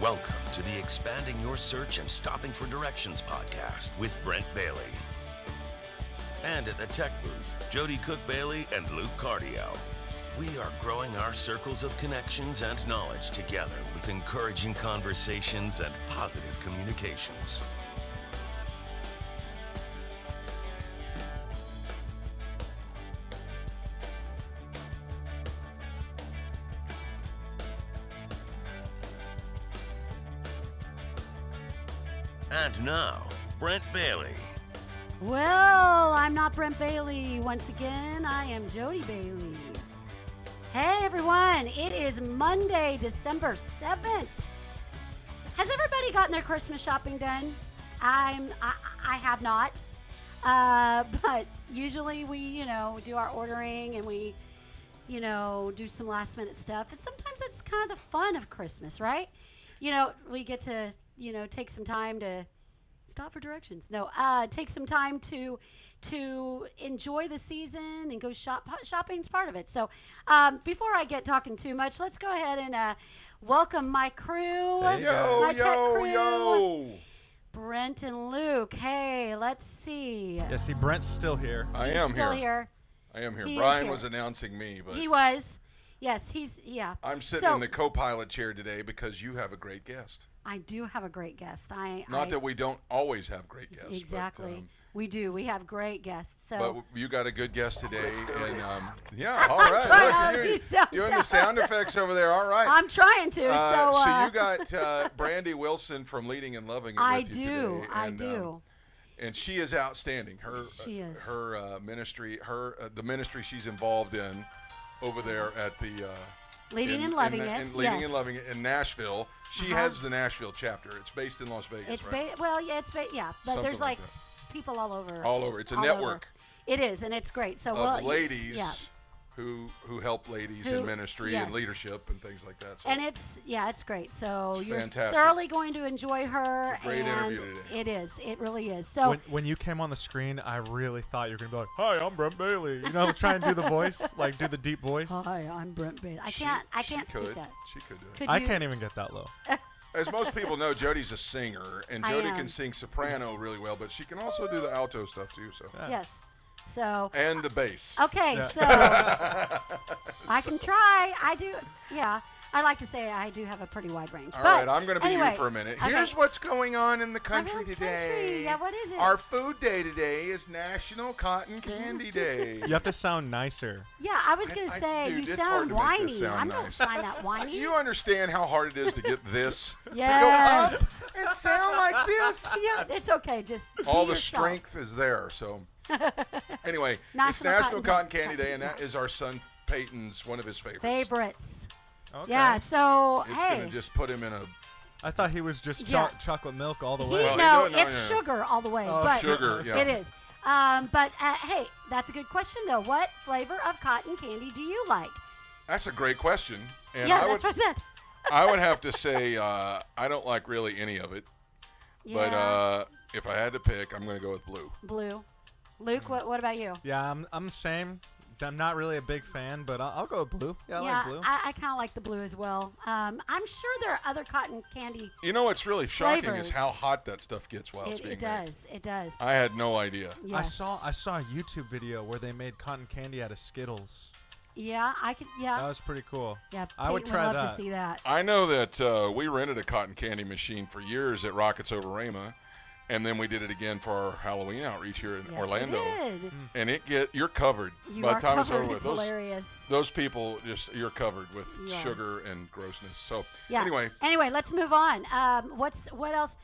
Welcome to the Expanding Your Search and Stopping for Directions podcast with Brent Bailey. And at the tech booth, Jody Cook-Bailey and Luke Cardio. We are growing our circles of connections and knowledge together with encouraging conversations and positive communications. And now, Brent Bailey. Well, I'm not Brent Bailey. Once again, I am Jody Bailey. Hey, everyone. It is Monday, December 7th. Has everybody gotten their Christmas shopping done? I have not. But usually we, do our ordering and we, do some last minute stuff. And sometimes it's kind of the fun of Christmas, right? We get to, take some time to stop for directions. No, take some time to enjoy the season and go shopping's part of it. So before I get talking too much, let's go ahead and welcome my crew. Hey, tech crew. Brent and Luke. Hey, let's see. Yeah, see, Brent's still here. I am still here. I am here. He Brian is was here. announcing me, but He was. Yes, yeah. I'm sitting in the co-pilot chair today because you have a great guest. I do have a great guest. Not that we don't always have great guests. Exactly. But, we do. We have great guests. So. But you got a good guest today. And, all right. Look, you're doing the sound effects over there. All right. I'm trying to. So you got Brandi Wilson from Leading and Loving It with you today. I do. And she is outstanding. She is. Her ministry, the ministry she's involved in over there at the Leading and Loving It. Leading and Loving It in Nashville. She heads the Nashville chapter. It's based in Las Vegas, it's right? But Something there's like people all over. All over. It's a network. It is, and it's great. So of ladies who help ladies in ministry and leadership and things like that. So and it's great. So you're fantastic. Thoroughly going to enjoy her. It's a great interview today. It is. It really is. So when you came on the screen, I really thought you were gonna be like, "Hi, I'm Brent Bailey." Try and do the voice, like do the deep voice. Hi, I'm Brent Bailey. I can't speak that. She could do it. I can't even get that low. As most people know, Jody's a singer, and Jody can sing soprano really well, but she can also do the alto stuff too. So yes. So and the bass. Okay, so I can try. I do. Yeah, I like to say I do have a pretty wide range. All right, I'm going to be anyway, you for a minute. Okay. Here's what's going on in the country today. Yeah, what is it? Our food day today is National Cotton Candy Day. You have to sound nicer. Yeah, I was going to say dude, you it's sound hard to make whiny. this sound I'm not nice. find that whiny. You understand how hard it is to get this Yes. to go up and sound like this? Yeah, it's okay. Just All be the yourself. strength is there. So anyway, it's National National Cotton Candy Candy Day, and that is our son Peyton's one of his favorites. Okay. Yeah. So It's hey. going to just put him in a I thought he was just chocolate milk all the way. Well, It's sugar all the way. Oh, but sugar, yeah. It is. But hey, that's a good question though. What flavor of cotton candy do you like? That's a great question. And Yeah, that's what I said. I would have to say I don't like really any of it. Yeah. But if I had to pick, I'm going to go with blue. Blue. Luke, what about you? Yeah, I'm the same. I'm not really a big fan, but I'll go with blue. Yeah, I like blue. I kind of like the blue as well. I'm sure there are other cotton candy. You know what's really shocking flavors. is how hot that stuff gets while it's being It made. does. It does. I had no idea. Yes. I saw a YouTube video where they made cotton candy out of Skittles. Yeah, I could. Yeah. That was pretty cool. Yeah, I would Peyton try love that. to see that. I know that we rented a cotton candy machine for years at Rockets Over Rama, and then we did it again for our Halloween outreach here in Yes, Orlando. We did. And you're covered. You By are the time it's covered. over with. It's hilarious. Those people you're covered with You are. sugar and grossness. So Yeah. anyway, let's move on. What else?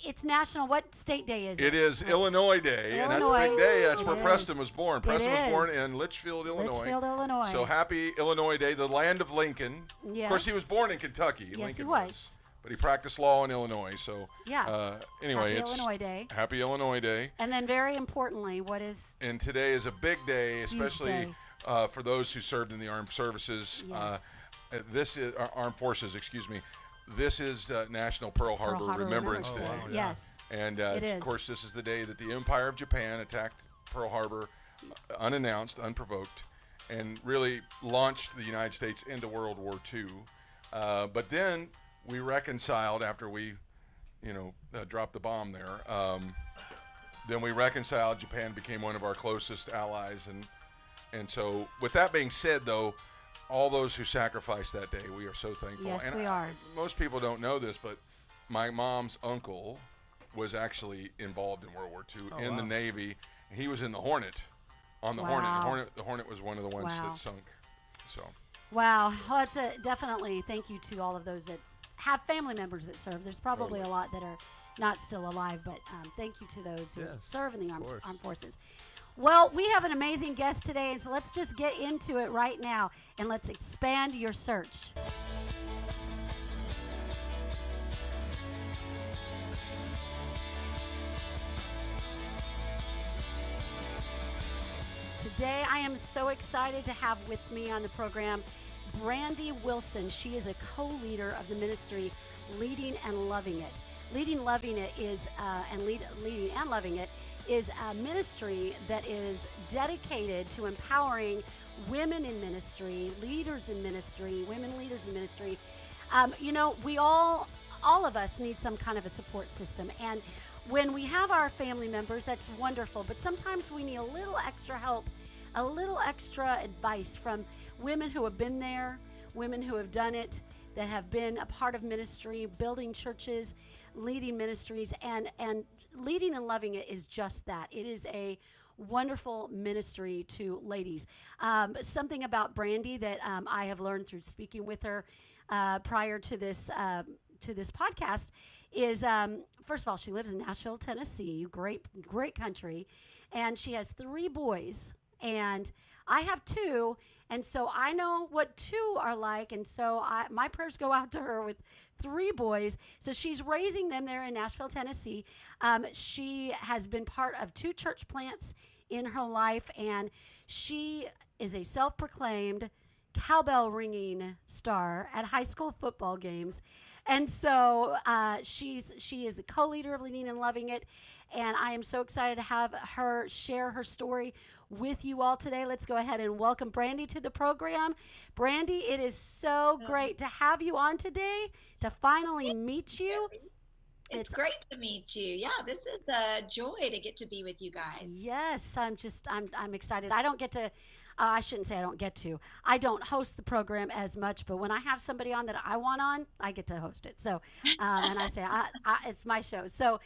It's national. What state day is it? it is Illinois Day, and that's a big day. That's where Preston was born. Preston was born in Litchfield, Illinois. Litchfield, Illinois. So happy Illinois Day, the land of Lincoln. Yes. Of course, he was born in Kentucky. Yes, Lincoln he was. But he practiced law in Illinois. So Yeah. anyway, Happy it's Illinois Day. Happy Illinois Day. And then, very importantly, what is? And today is a big day, especially day. For those who served in the armed services. Yes. This is armed forces. Excuse me. This is National Pearl Harbor Remembrance Day. Oh, wow, yeah. Yes. And It of is. course, this is the day that the Empire of Japan attacked Pearl Harbor, unannounced, unprovoked, and really launched the United States into World War II. But then we reconciled after we, dropped the bomb there. Then we reconciled. Japan became one of our closest allies, and so with that being said, though, all those who sacrificed that day, we are so thankful. Yes, and we are. Most people don't know this, but my mom's uncle was actually involved in World War II in the Navy. He was in the Hornet, on the Hornet. The Hornet was one of the ones that sunk. So. Wow. Well, it's definitely thank you to all of those that have family members that serve. There's probably a lot that are not still alive, but thank you to those who serve in the armed forces. Well, we have an amazing guest today, and so let's just get into it right now, and let's expand your search. Today, I am so excited to have with me on the program Brandi Wilson. She is a co-leader of the ministry Leading and Loving It. Leading and Loving It is a ministry that is dedicated to empowering women in ministry, leaders in ministry, women leaders in ministry. We all of us need some kind of a support system, and when we have our family members, that's wonderful, but sometimes we need a little extra help, a little extra advice from women who have been there, women who have done it, that have been a part of ministry, building churches, leading ministries, and Leading and Loving It is just that. It is a wonderful ministry to ladies. Something about Brandi that I have learned through speaking with her prior to this podcast is, first of all, she lives in Nashville, Tennessee, great country, and she has 3 boys, and I have 2, and so I know what 2 are like, and so my prayers go out to her with 3 boys. So she's raising them there in Nashville, Tennessee. She has been part of 2 church plants in her life, and she is a self-proclaimed cowbell ringing star at high school football games. And so she is the co-leader of Leading and Loving It, and I am so excited to have her share her story with you all today. Let's go ahead and welcome Brandi to the program. Brandi, it is so great to have you on today, to finally meet you. It's great to meet you. Yeah, this is a joy to get to be with you guys. Yes, I'm excited. I don't get to, I shouldn't say I don't get to. I don't host the program as much, but when I have somebody on that I want on, I get to host it. So, and I say, it's my show. So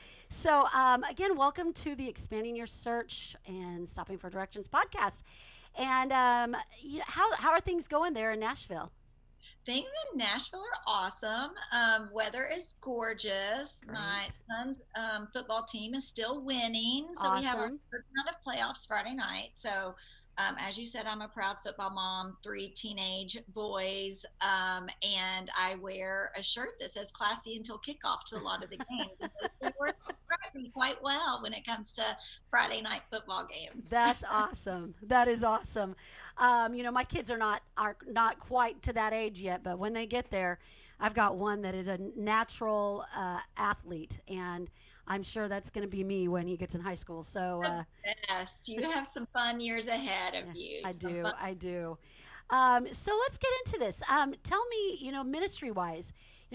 again, welcome to the Expanding Your Search and Stopping for Directions podcast. And how are things going there in Nashville? Things in Nashville are awesome. Weather is gorgeous. Great. My son's football team is still winning. So awesome. We have our first round of playoffs Friday night. So as you said, I'm a proud football mom, 3 teenage boys, and I wear a shirt that says classy until kickoff to a lot of the games. They work me quite well when it comes to Friday night football games. That's awesome. That is awesome. My kids are not quite to that age yet, but when they get there, I've got one that is a natural athlete, and I'm sure that's going to be me when he gets in high school. So best. You have some fun years ahead of you. I do. So let's get into this. Tell me, ministry-wise,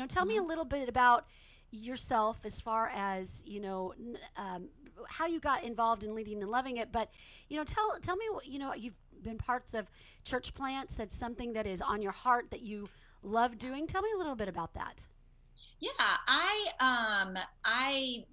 tell me a little bit about yourself as far as, how you got involved in Leading and Loving It. But, tell me, you've been parts of church plants. That's something that is on your heart that you love doing. Tell me a little bit about that. Yeah, I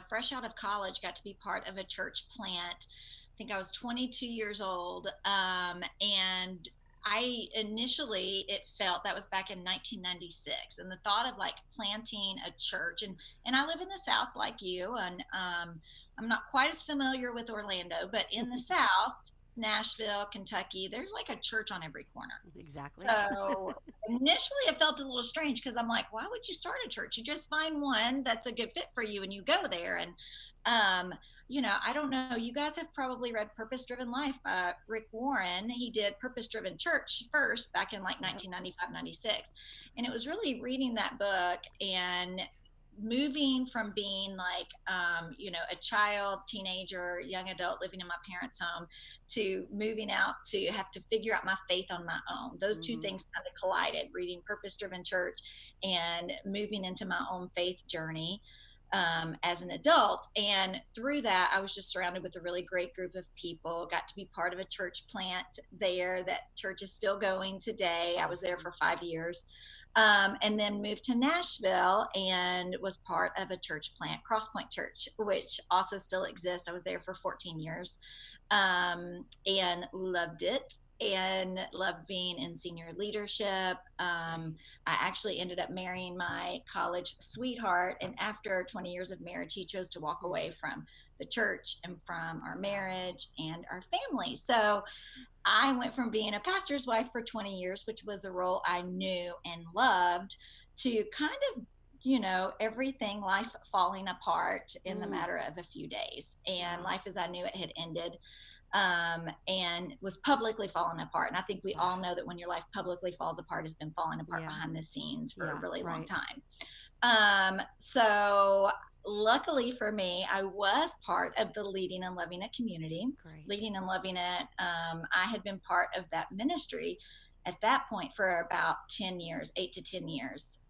fresh out of college, got to be part of a church plant. I think I was 22 years old. And I initially, it felt, that was back in 1996. And the thought of like planting a church, and I live in the South like you, and I'm not quite as familiar with Orlando, but in the South, Nashville, Kentucky, there's like a church on every corner. Exactly. So initially it felt a little strange because I'm like, why would you start a church? You just find one that's a good fit for you and you go there. And, I don't know, you guys have probably read Purpose Driven Life by Rick Warren. He did Purpose Driven Church first back in like 1995, 96. And it was really reading that book and moving from being like, a child, teenager, young adult living in my parents' home to moving out to have to figure out my faith on my own. Those two things kind of collided, reading Purpose Driven Church and moving into my own faith journey as an adult. And through that, I was just surrounded with a really great group of people, got to be part of a church plant there. That church is still going today. I was there for 5 years. And then moved to Nashville and was part of a church plant, Crosspoint Church, which also still exists. I was there for 14 years and loved it and loved being in senior leadership. I actually ended up marrying my college sweetheart. And after 20 years of marriage, he chose to walk away from the church and from our marriage and our family. So I went from being a pastor's wife for 20 years, which was a role I knew and loved, to kind of, everything, life falling apart in the matter of a few days. And life as I knew it had ended and was publicly falling apart. And I think we all know that when your life publicly falls apart, it's been falling apart behind the scenes for a really long time. So luckily for me, I was part of the Leading and Loving It community. Leading and Loving It, I had been part of that ministry at that point for about 10 years, 8 to 10 years.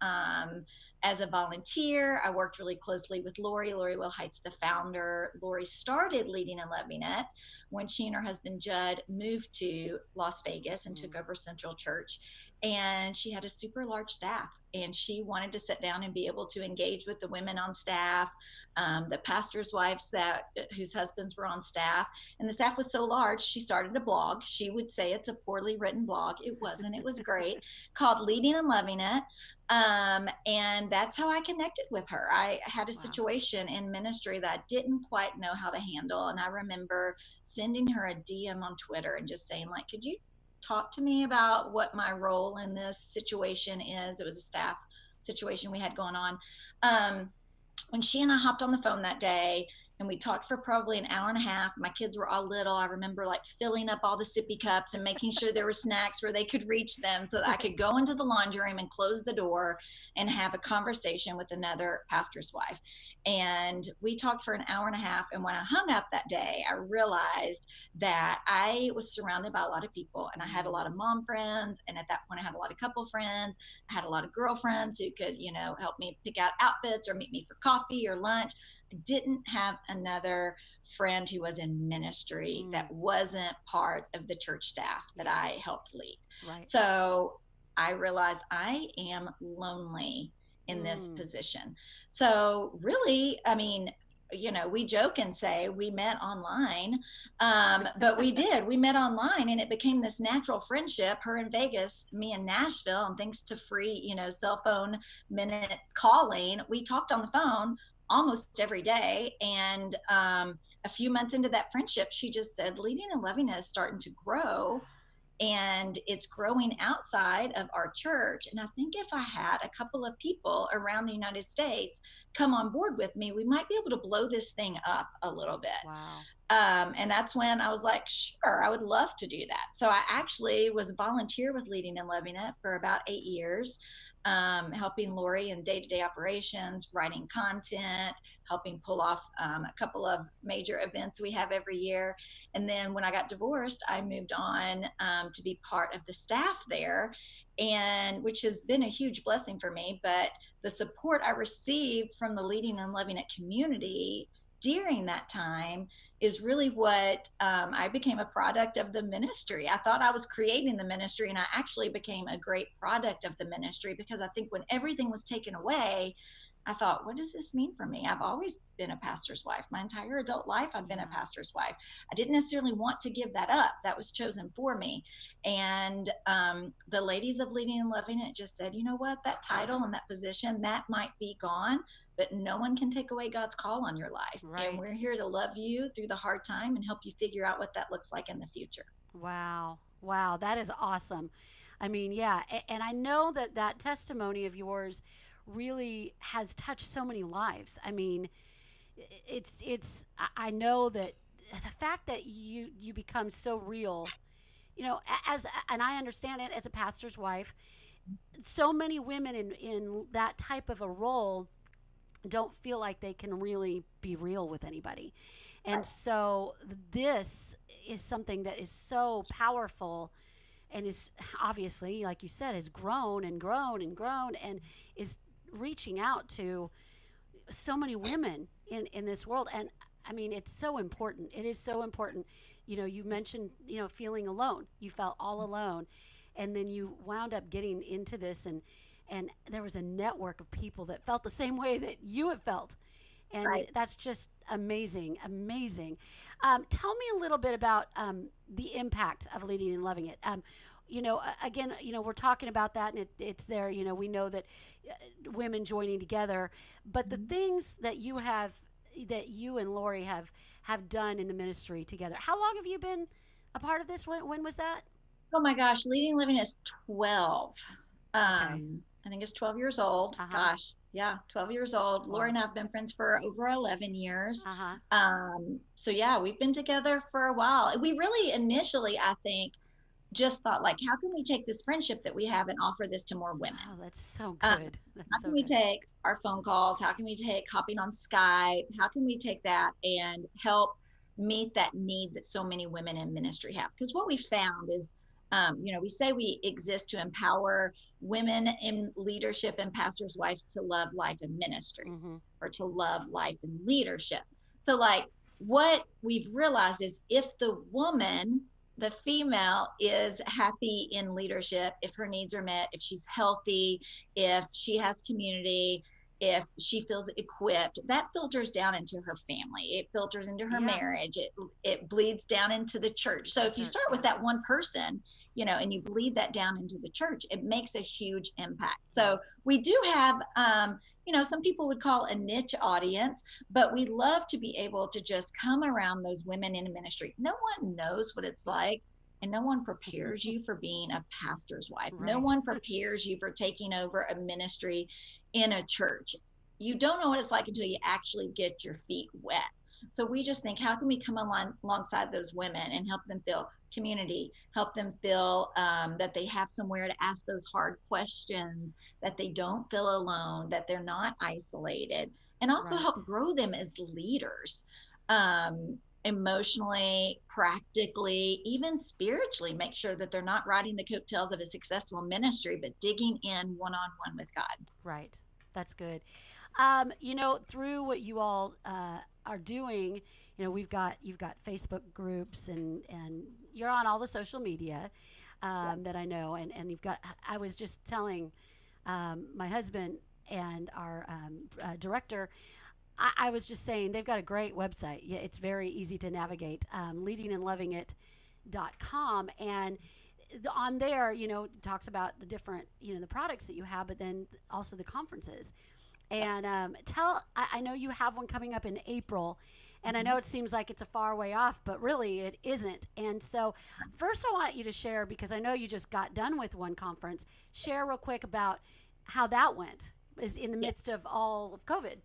As a volunteer, I worked really closely with Lori Wilhite's the founder. Lori started Leading and Loving It when she and her husband Judd moved to Las Vegas and took over Central Church. And she had a super large staff, and she wanted to sit down and be able to engage with the women on staff, the pastors' wives whose husbands were on staff. And the staff was so large, she started a blog. She would say it's a poorly written blog. It wasn't. It was great, called Leading and Loving It. And that's how I connected with her. I had a situation in ministry that I didn't quite know how to handle. And I remember sending her a DM on Twitter and just saying, like, could you talk to me about what my role in this situation is? It was a staff situation we had going on. When she and I hopped on the phone that day, and we talked for probably an hour and a half. My kids were all little. I remember like filling up all the sippy cups and making sure there were snacks where they could reach them so that I could go into the laundry room and close the door and have a conversation with another pastor's wife. And we talked for an hour and a half. And when I hung up that day, I realized that I was surrounded by a lot of people, and I had a lot of mom friends. And at that point, I had a lot of couple friends. I had a lot of girlfriends who could, help me pick out outfits or meet me for coffee or lunch. I didn't have another friend who was in ministry that wasn't part of the church staff that I helped lead. So I realized I am lonely in this position. So really, I mean, we joke and say we met online, but we did. We met online, and it became this natural friendship, her in Vegas, me in Nashville, and thanks to free, cell phone minute calling, we talked on the phone almost every day. And a few months into that friendship, she just said, Leading and Loving It is starting to grow, and it's growing outside of our church. And I think if I had a couple of people around the United States come on board with me, we might be able to blow this thing up a little bit. And that's when I was like, sure, I would love to do that. So I actually was a volunteer with Leading and Loving It for about 8 years. Helping Lori in day-to-day operations, writing content, helping pull off a couple of major events we have every year. And then when I got divorced, I moved on to be part of the staff there, and which has been a huge blessing for me. But the support I received from the Leading and Loving It community during that time is really what I became a product of the ministry. I thought I was creating the ministry, and I actually became a great product of the ministry, because I think when everything was taken away, I thought, what does this mean for me? I've always been a pastor's wife. My entire adult life, I've been a pastor's wife. I didn't necessarily want to give that up. That was chosen for me. And the ladies of Leading and Loving It just said, you know what, that title and that position, that might be gone, but no one can take away God's call on your life. And we're here to love you through the hard time and help you figure out what that looks like in the future. Wow. That is awesome. I mean, yeah. And I know that testimony of yours really has touched so many lives. I mean, I know that the fact that you become so real, and I understand it as a pastor's wife, so many women in that type of a role don't feel like they can really be real with anybody. And so this is something that is so powerful and is obviously, like you said, has grown and grown and grown and is reaching out to so many women in this world. And I mean, it's so important. It is so important. You know, you mentioned, feeling alone. You felt all alone. And then you wound up getting into this, and there was a network of people that felt the same way that you have felt. And that's just amazing, amazing. Tell me a little bit about the impact of Leading and Loving It. Again, we're talking about that, and it's there. We know that women joining together, but the things that you and Lori have done in the ministry together. How long have you been a part of this? When was that? Oh my gosh, Leading and Living is 12. Okay. I think it's 12 years old. Uh-huh. Gosh, yeah, 12 years old. Wow. Lori and I have been friends for over 11 years. Uh-huh. So yeah, we've been together for a while. We really initially, I think, just thought like, how can we take this friendship that we have and offer this to more women? Oh, that's so good. How can we take our phone calls? How can we take hopping on Skype? How can we take that and help meet that need that so many women in ministry have? Because what we found is, we say we exist to empower women in leadership and pastors' wives to love life and ministry, or to love life and leadership. So like what we've realized is if the woman, the female, is happy in leadership, if her needs are met, if she's healthy, if she has community, if she feels equipped, that filters down into her family. It filters into her marriage. It bleeds down into the church. So if you start with that one person, and you bleed that down into the church, it makes a huge impact. So we do have, some people would call a niche audience, but we love to be able to just come around those women in ministry. No one knows what it's like, and no one prepares you for being a pastor's wife. Right. No one prepares you for taking over a ministry in a church. You don't know what it's like until you actually get your feet wet. So we just think, how can we come alongside those women and help them feel community, help them feel that they have somewhere to ask those hard questions, that they don't feel alone, that they're not isolated, and also help grow them as leaders, emotionally, practically, even spiritually, make sure that they're not riding the coattails of a successful ministry, but digging in one-on-one with God. Right. That's good. Through what you all are doing, you've got Facebook groups and you're on all the social media that I know, and you've got. I was just telling my husband and our director. I was just saying they've got a great website. Yeah, it's very easy to navigate. leadingandlovingit.com, and on there, talks about the different, the products that you have, but then also the conferences. And I know you have one coming up in April, and I know it seems like it's a far way off, but really it isn't. And so first I want you to share, because I know you just got done with one conference, share real quick about how that went, is in the midst of all of COVID.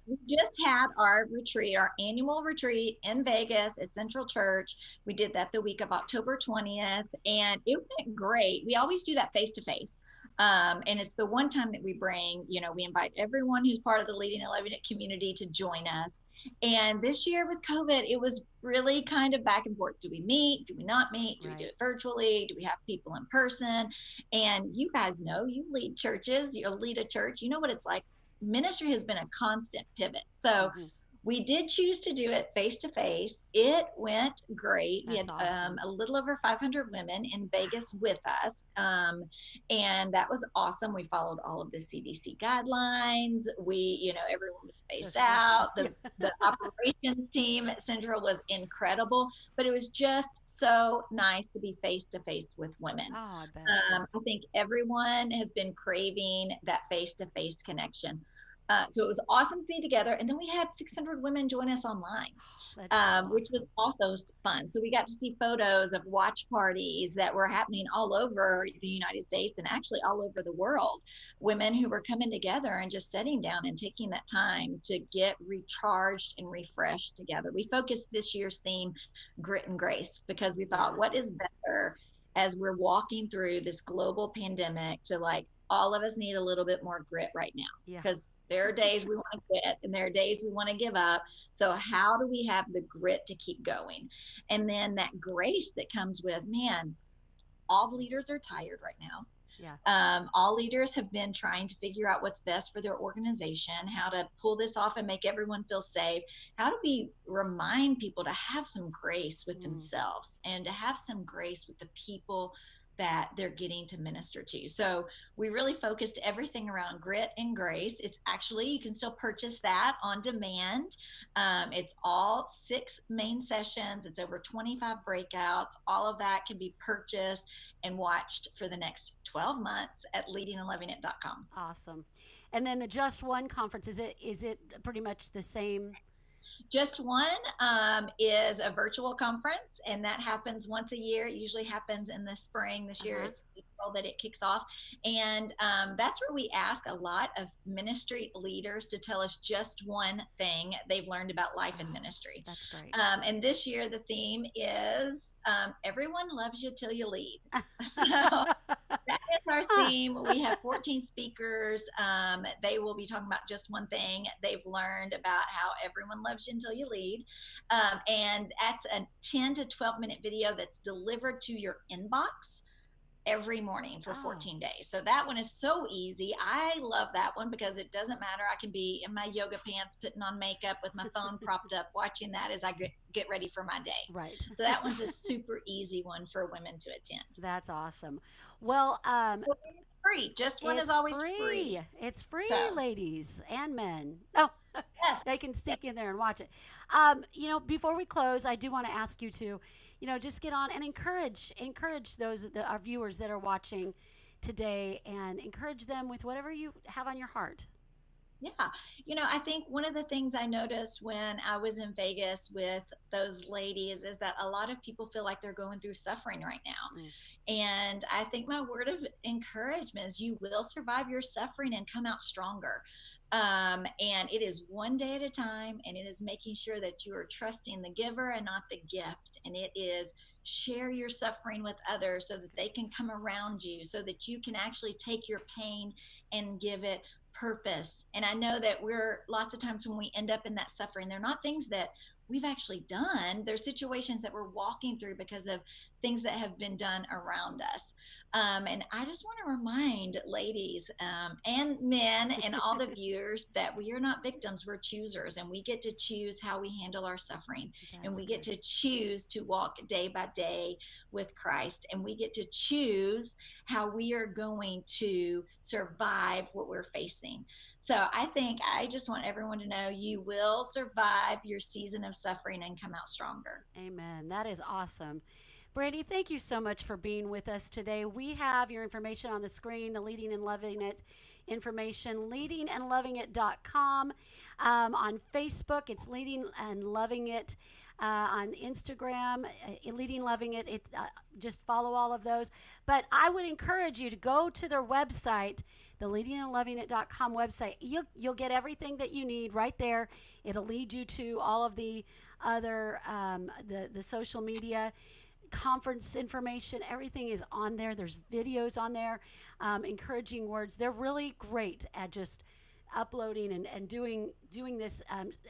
We just had our retreat, our annual retreat in Vegas at Central Church. We did that the week of October 20th, and it went great. We always do that face-to-face. And it's the one time that we bring, we invite everyone who's part of the Leading and Loving It community to join us. And this year with COVID, it was really kind of back and forth. Do we meet? Do we not meet? Do we do it virtually? Do we have people in person? And you guys know, you lead churches, you'll lead a church. You know what it's like. Ministry has been a constant pivot. So we did choose to do it face to face. It went great. We had awesome. A little over 500 women in Vegas with us. And that was awesome. We followed all of the CDC guidelines. We, everyone was spaced out. The operations team at Central was incredible, but it was just so nice to be face to face with women. Oh, I bet. I think everyone has been craving that face to face connection. So it was awesome to be together. And then we had 600 women join us online, which was also fun. So we got to see photos of watch parties that were happening all over the United States and actually all over the world. Women who were coming together and just sitting down and taking that time to get recharged and refreshed together. We focused this year's theme, Grit and Grace, because we thought, what is better as we're walking through this global pandemic to all of us need a little bit more grit right now, because There are days we want to quit and there are days we want to give up. So how do we have the grit to keep going? And then that grace that comes with, man, all the leaders are tired right now. Yeah. All leaders have been trying to figure out what's best for their organization, how to pull this off and make everyone feel safe. How do we remind people to have some grace with themselves and to have some grace with the people that they're getting to minister to? So we really focused everything around grit and grace. It's actually, you can still purchase that on demand. It's all 6 main sessions. It's over 25 breakouts. All of that can be purchased and watched for the next 12 months at leadingandlovingit.com. Awesome. And then the Just One conference, is it pretty much the same? Just One is a virtual conference, and that happens once a year. It usually happens in the spring. This year it's April that it kicks off. And that's where we ask a lot of ministry leaders to tell us just one thing they've learned about life and ministry. That's great. And this year the theme is everyone loves you till you lead. So that is our theme. We have 14 speakers. They will be talking about just one thing they've learned about how everyone loves you until you lead. And that's a 10 to 12 minute video that's delivered to your inbox every morning for 14 days. So that one is so easy. I love that one because it doesn't matter. I can be in my yoga pants, putting on makeup with my phone propped up, watching that as I get ready for my day. Right. So that one's a super easy one for women to attend. That's awesome. Well, it's free. Just One is always free. It's free, So. ladies and men. Oh, they can stick in there and watch it. Before we close, I do want to ask you to, just get on and encourage those our viewers that are watching today, and encourage them with whatever you have on your heart. Yeah. I think one of the things I noticed when I was in Vegas with those ladies is that a lot of people feel like they're going through suffering right now. And I think my word of encouragement is you will survive your suffering and come out stronger. And it is one day at a time, and it is making sure that you are trusting the giver and not the gift. And it is share your suffering with others so that they can come around you, so that you can actually take your pain and give it purpose. And I know that we're lots of times when we end up in that suffering, they're not things that we've actually done. They're situations that we're walking through because of things that have been done around us. And I just want to remind ladies and men and all the viewers that we are not victims, we're choosers, and we get to choose how we handle our suffering. And we get to choose to walk day by day with Christ, and we get to choose how we are going to survive what we're facing. So I just want everyone to know you will survive your season of suffering and come out stronger. Amen. That is awesome. Brandi, thank you so much for being with us today. We have your information on the screen, the Leading and Loving It information, leadingandlovingit.com. On Facebook, it's Leading and Loving It. On Instagram, Leading Loving It. Just follow all of those. But I would encourage you to go to their website, the leadingandlovingit.com website. You'll get everything that you need right there. It'll lead you to all of the other the social media conference information. Everything is on there. There's videos on there, encouraging words. They're really great at just uploading and doing this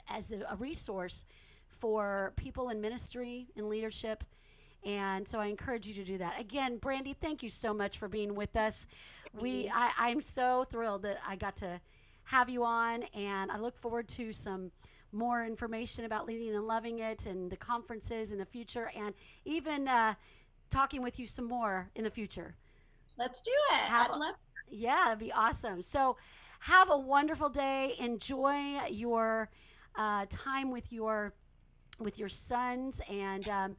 as a resource for people in ministry and leadership. And so I encourage you to do that. Again, Brandi, thank you so much for being with us. I'm so thrilled that I got to have you on, and I look forward to some more information about Leading and Loving It and the conferences in the future, and even talking with you some more in the future. Let's do it. I'd love it. Yeah, that'd be awesome. So have a wonderful day. Enjoy your time with your sons, and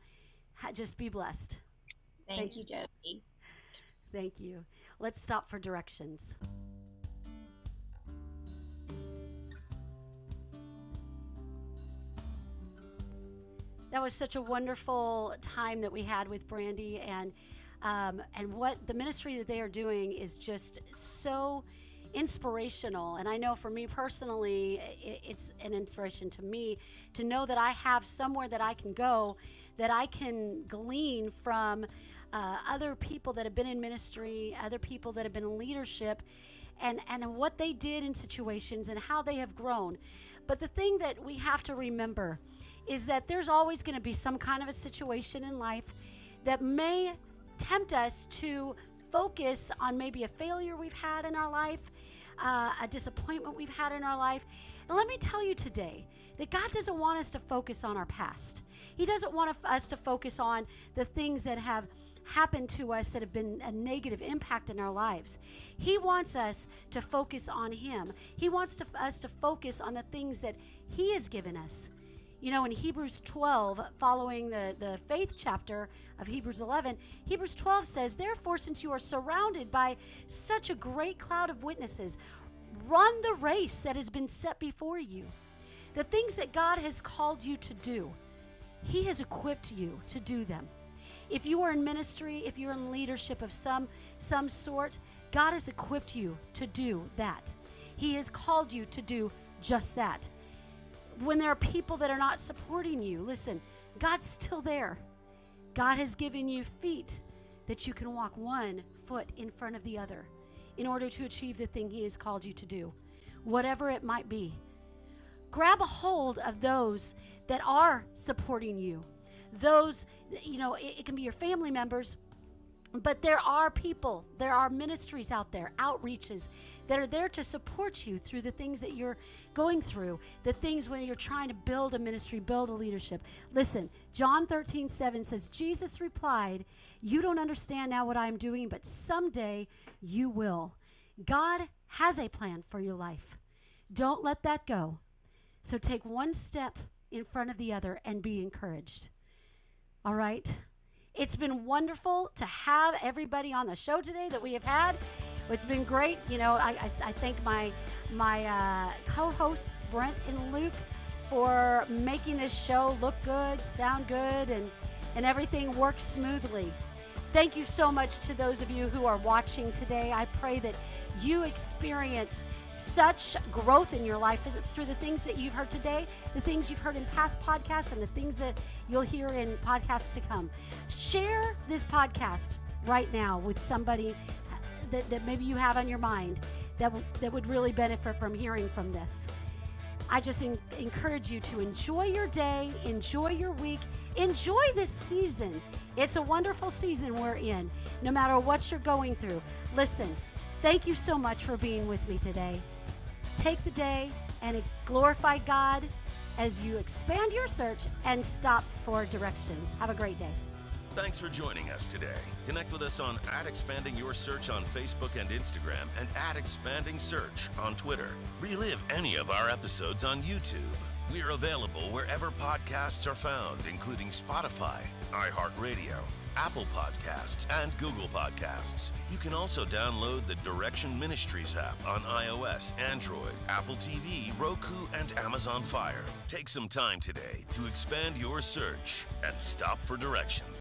just be blessed. Thank you, Jody. Thank you. Let's stop for directions. That was such a wonderful time that we had with Brandi, and what the ministry that they are doing is just so inspirational. And I know for me personally, it's an inspiration to me to know that I have somewhere that I can go, that I can glean from other people that have been in ministry, other people that have been in leadership, and what they did in situations and how they have grown. But the thing that we have to remember is that there's always going to be some kind of a situation in life that may tempt us to focus on maybe a failure we've had in our life, a disappointment we've had in our life. And let me tell you today that God doesn't want us to focus on our past. He doesn't want us to focus on the things that have happened to us that have been a negative impact in our lives. He wants us to focus on Him. He wants us to focus on the things that He has given us. You know, in Hebrews 12, following the faith chapter of Hebrews 11, Hebrews 12 says, "Therefore, since you are surrounded by such a great cloud of witnesses, run the race that has been set before you." The things that God has called you to do, He has equipped you to do them. If you are in ministry, if you're in leadership of some sort, God has equipped you to do that. He has called you to do just that. When there are people that are not supporting you, listen, God's still there. God has given you feet that you can walk one foot in front of the other in order to achieve the thing He has called you to do, whatever it might be. Grab a hold of those that are supporting you. Those, you know, it can be your family members, but there are people, there are ministries out there, outreaches that are there to support you through the things that you're going through, the things when you're trying to build a ministry, build a leadership. Listen, John 13:7 says, Jesus replied, "You don't understand now what I'm doing, but someday you will." God has a plan for your life. Don't let that go. So take one step in front of the other and be encouraged. All right? It's been wonderful to have everybody on the show today that we have had. It's been great. You know, I thank my co-hosts, Brent and Luke, for making this show look good, sound good, and everything work smoothly. Thank you so much to those of you who are watching today. I pray that you experience such growth in your life through the things that you've heard today, the things you've heard in past podcasts, and the things that you'll hear in podcasts to come. Share this podcast right now with somebody that maybe you have on your mind that would really benefit from hearing from this. I just encourage you to enjoy your day, enjoy your week, enjoy this season. It's a wonderful season we're in, no matter what you're going through. Listen, thank you so much for being with me today. Take the day and glorify God as you expand your search and stop for directions. Have a great day. Thanks for joining us today. Connect with us on @ExpandingYourSearch on Facebook and Instagram and @ExpandingSearch on Twitter. Relive any of our episodes on YouTube. We are available wherever podcasts are found, including Spotify, iHeartRadio, Apple Podcasts, and Google Podcasts. You can also download the Direction Ministries app on iOS, Android, Apple TV, Roku, and Amazon Fire. Take some time today to expand your search and stop for direction.